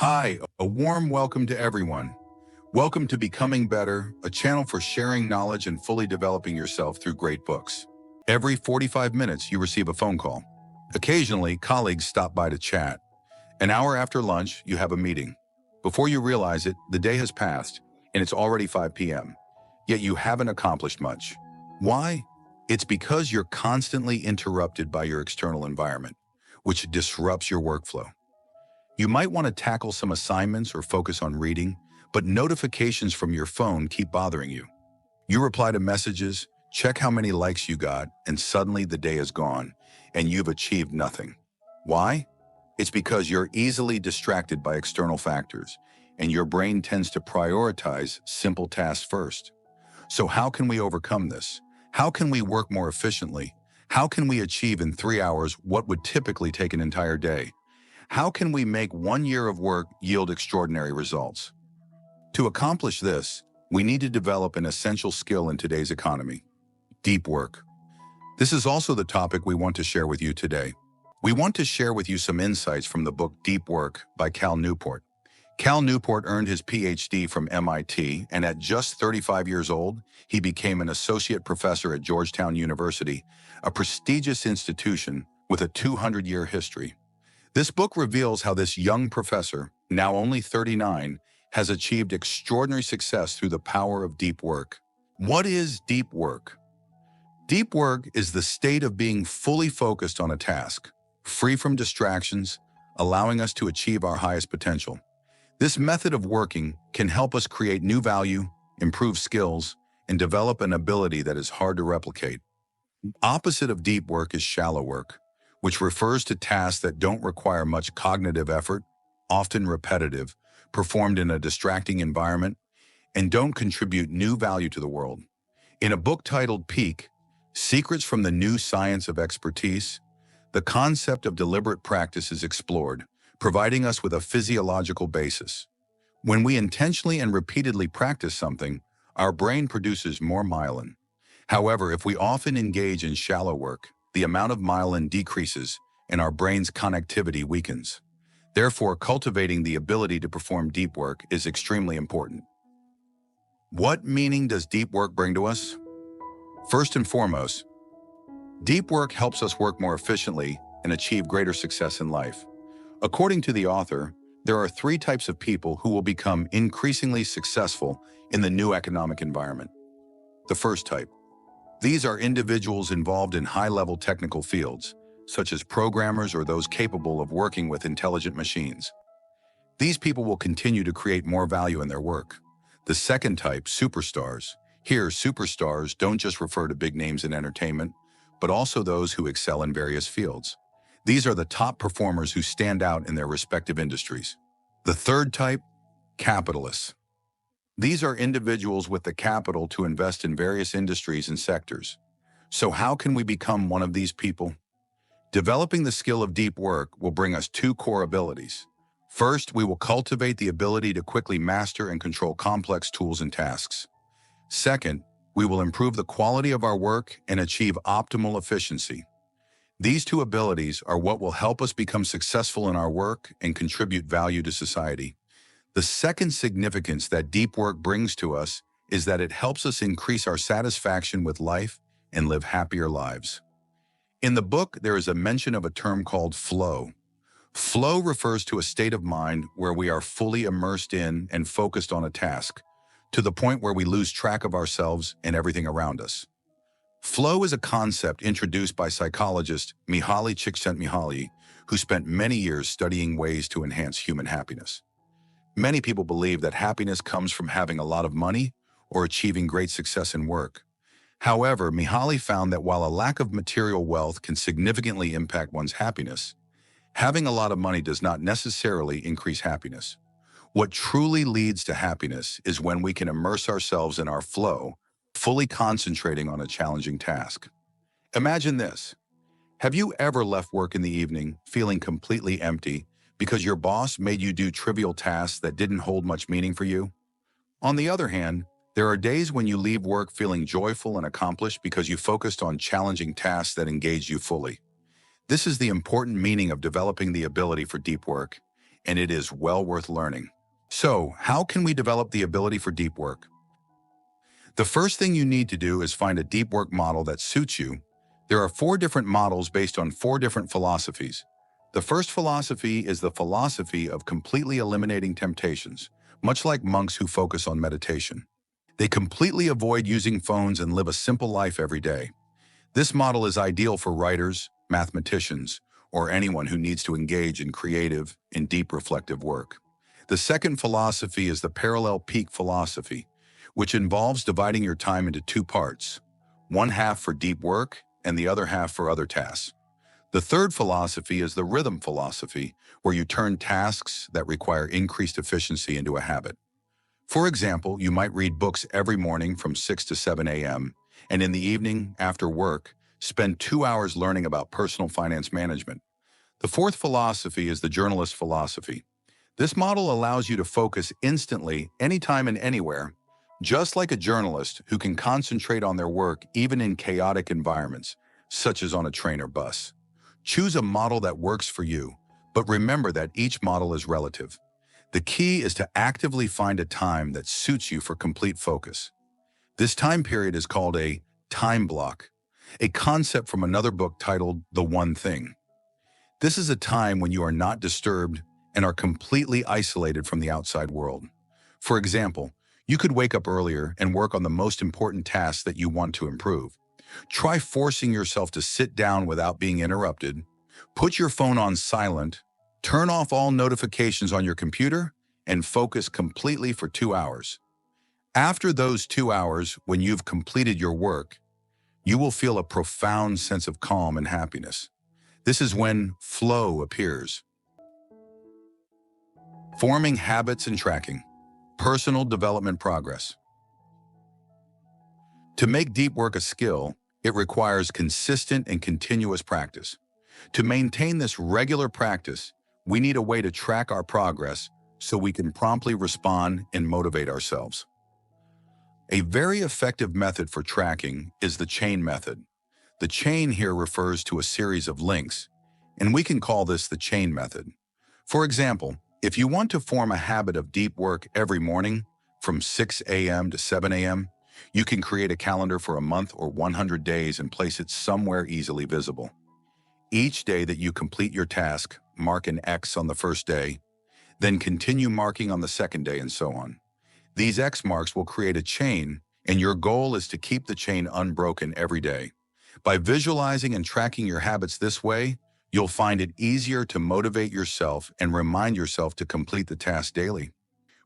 Hi, a warm welcome to everyone. Welcome to Becoming Better, a channel for sharing knowledge and fully developing yourself through great books. Every 45 minutes, you receive a phone call. Occasionally, colleagues stop by to chat. An hour after lunch, you have a meeting. Before you realize it, the day has passed, and it's already 5 p.m. Yet you haven't accomplished much. Why? It's because you're constantly interrupted by your external environment, which disrupts your workflow. You might want to tackle some assignments or focus on reading, but notifications from your phone keep bothering you. You reply to messages, check how many likes you got, and suddenly the day is gone, and you've achieved nothing. Why? It's because you're easily distracted by external factors, and your brain tends to prioritize simple tasks first. So how can we overcome this? How can we work more efficiently? How can we achieve in 3 hours what would typically take an entire day? How can we make 1 year of work yield extraordinary results? To accomplish this, we need to develop an essential skill in today's economy: deep work. This is also the topic we want to share with you today. We want to share with you some insights from the book Deep Work by Cal Newport. Cal Newport earned his PhD from MIT, and at just 35 years old, he became an associate professor at Georgetown University, a prestigious institution with a 200-year history. This book reveals how this young professor, now only 39, has achieved extraordinary success through the power of deep work. What is deep work? Deep work is the state of being fully focused on a task, free from distractions, allowing us to achieve our highest potential. This method of working can help us create new value, improve skills, and develop an ability that is hard to replicate. Opposite of deep work is shallow work, which refers to tasks that don't require much cognitive effort, often repetitive, performed in a distracting environment, and don't contribute new value to the world. In a book titled Peak: Secrets from the New Science of Expertise, the concept of deliberate practice is explored, providing us with a physiological basis. When we intentionally and repeatedly practice something, our brain produces more myelin. However, if we often engage in shallow work, the amount of myelin decreases and our brain's connectivity weakens. Therefore, cultivating the ability to perform deep work is extremely important. What meaning does deep work bring to us? First and foremost, deep work helps us work more efficiently and achieve greater success in life. According to the author, there are 3 types of people who will become increasingly successful in the new economic environment. The first type. These are individuals involved in high-level technical fields, such as programmers or those capable of working with intelligent machines. These people will continue to create more value in their work. The second type, superstars. Here, superstars don't just refer to big names in entertainment, but also those who excel in various fields. These are the top performers who stand out in their respective industries. The third type, capitalists. These are individuals with the capital to invest in various industries and sectors. So how can we become one of these people? Developing the skill of deep work will bring us 2 core abilities. First, we will cultivate the ability to quickly master and control complex tools and tasks. Second, we will improve the quality of our work and achieve optimal efficiency. These 2 abilities are what will help us become successful in our work and contribute value to society. The second significance that deep work brings to us is that it helps us increase our satisfaction with life and live happier lives. In the book, there is a mention of a term called flow. Flow refers to a state of mind where we are fully immersed in and focused on a task, to the point where we lose track of ourselves and everything around us. Flow is a concept introduced by psychologist Mihaly Csikszentmihalyi, who spent many years studying ways to enhance human happiness. Many people believe that happiness comes from having a lot of money or achieving great success in work. However, Mihaly found that while a lack of material wealth can significantly impact one's happiness, having a lot of money does not necessarily increase happiness. What truly leads to happiness is when we can immerse ourselves in our flow, fully concentrating on a challenging task. Imagine this. Have you ever left work in the evening feeling completely empty because your boss made you do trivial tasks that didn't hold much meaning for you? On the other hand, there are days when you leave work feeling joyful and accomplished because you focused on challenging tasks that engaged you fully. This is the important meaning of developing the ability for deep work. and it is well worth learning. So, how can we develop the ability for deep work? The first thing you need to do is find a deep work model that suits you. There are 4 different models based on 4 different philosophies. The first philosophy is the philosophy of completely eliminating temptations, much like monks who focus on meditation. They completely avoid using phones and live a simple life every day. This model is ideal for writers, mathematicians, or anyone who needs to engage in creative and deep reflective work. The second philosophy is the parallel peak philosophy, which involves dividing your time into 2 parts, one half for deep work and the other half for other tasks. The third philosophy is the rhythm philosophy, where you turn tasks that require increased efficiency into a habit. For example, you might read books every morning from 6 to 7 a.m., and in the evening, after work, spend 2 hours learning about personal finance management. The fourth philosophy is the journalist philosophy. This model allows you to focus instantly, anytime and anywhere, just like a journalist who can concentrate on their work even in chaotic environments, such as on a train or bus. Choose a model that works for you, but remember that each model is relative. The key is to actively find a time that suits you for complete focus. This time period is called a time block, a concept from another book titled The One Thing. This is a time when you are not disturbed and are completely isolated from the outside world. For example, you could wake up earlier and work on the most important tasks that you want to improve. Try forcing yourself to sit down without being interrupted. Put your phone on silent, turn off all notifications on your computer, and focus completely for 2 hours. After those 2 hours, when you've completed your work, you will feel a profound sense of calm and happiness. This is when flow appears. Forming habits and tracking. Personal development progress. To make deep work a skill, it requires consistent and continuous practice. To maintain this regular practice, we need a way to track our progress so we can promptly respond and motivate ourselves. A very effective method for tracking is the chain method. The chain here refers to a series of links, and we can call this the chain method. For example, if you want to form a habit of deep work every morning from 6 a.m. to 7 a.m., you can create a calendar for a month or 100 days and place it somewhere easily visible. Each day that you complete your task, mark an X on the first day, then continue marking on the second day and so on. These X marks will create a chain, and your goal is to keep the chain unbroken every day. By visualizing and tracking your habits this way, you'll find it easier to motivate yourself and remind yourself to complete the task daily.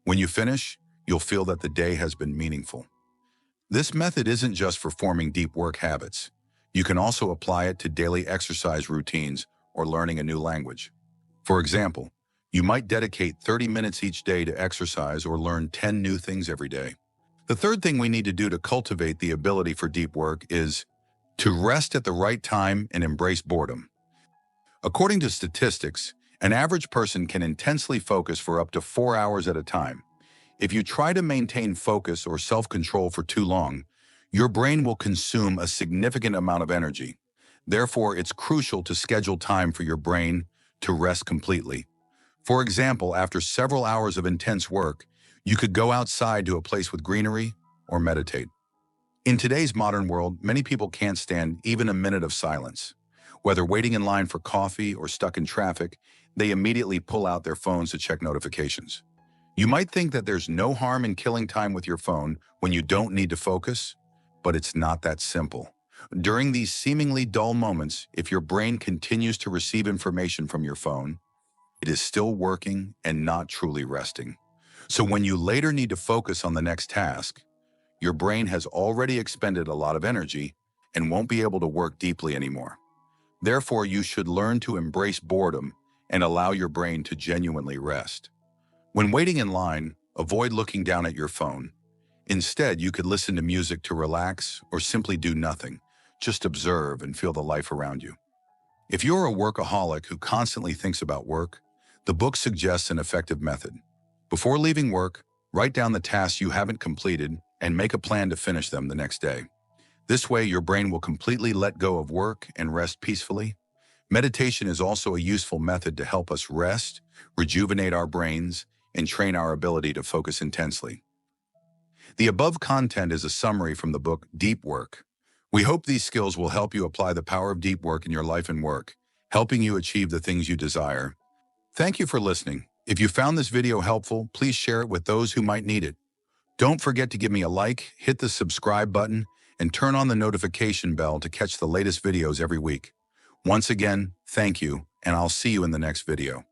When you finish, you'll feel that the day has been meaningful. This method isn't just for forming deep work habits. You can also apply it to daily exercise routines or learning a new language. For example, you might dedicate 30 minutes each day to exercise or learn 10 new things every day. The third thing we need to do to cultivate the ability for deep work is to rest at the right time and embrace boredom. According to statistics, an average person can intensely focus for up to 4 hours at a time. If you try to maintain focus or self-control for too long, your brain will consume a significant amount of energy. Therefore, it's crucial to schedule time for your brain to rest completely. For example, after several hours of intense work, you could go outside to a place with greenery or meditate. In today's modern world, many people can't stand even a minute of silence. Whether waiting in line for coffee or stuck in traffic, they immediately pull out their phones to check notifications. You might think that there's no harm in killing time with your phone when you don't need to focus, but it's not that simple. During these seemingly dull moments, if your brain continues to receive information from your phone, it is still working and not truly resting. So when you later need to focus on the next task, your brain has already expended a lot of energy and won't be able to work deeply anymore. Therefore, you should learn to embrace boredom and allow your brain to genuinely rest. When waiting in line, avoid looking down at your phone. Instead, you could listen to music to relax or simply do nothing. Just observe and feel the life around you. If you're a workaholic who constantly thinks about work, the book suggests an effective method. Before leaving work, write down the tasks you haven't completed and make a plan to finish them the next day. This way, your brain will completely let go of work and rest peacefully. Meditation is also a useful method to help us rest, rejuvenate our brains, and train our ability to focus intensely. The above content is a summary from the book Deep Work. We hope these skills will help you apply the power of deep work in your life and work, helping you achieve the things you desire. Thank you for listening. If you found this video helpful, please share it with those who might need it. Don't forget to give me a like, hit the subscribe button, and turn on the notification bell to catch the latest videos every week. Once again, thank you, and I'll see you in the next video.